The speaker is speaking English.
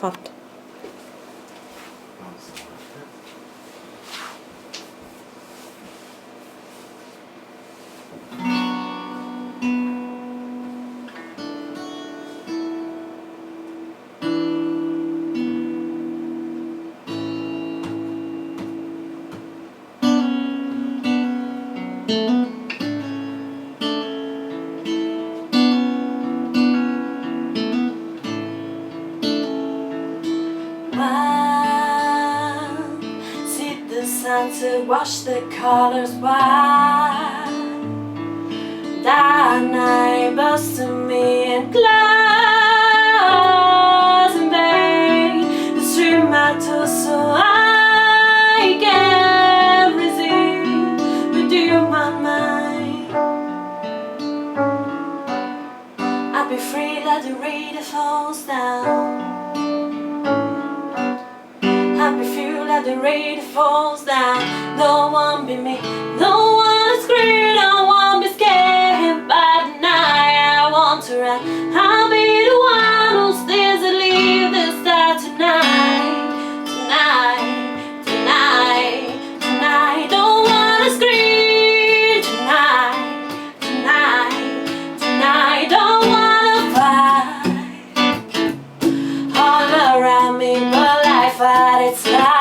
Fatto. Sit the sun to wash the colors white. That night burst to me in glass and vain. The stream my torso I can't resist. With you my mind, I'll be free like the rain that falls down. Happy feel like the rain that falls down. No one be me, no one is scream, no one be scared. By the night I want to run, I'll be the one who stays and leave the star tonight. Tonight, tonight, tonight. Don't wanna scream tonight, tonight, tonight. Don't wanna fight all around me, but life at its life.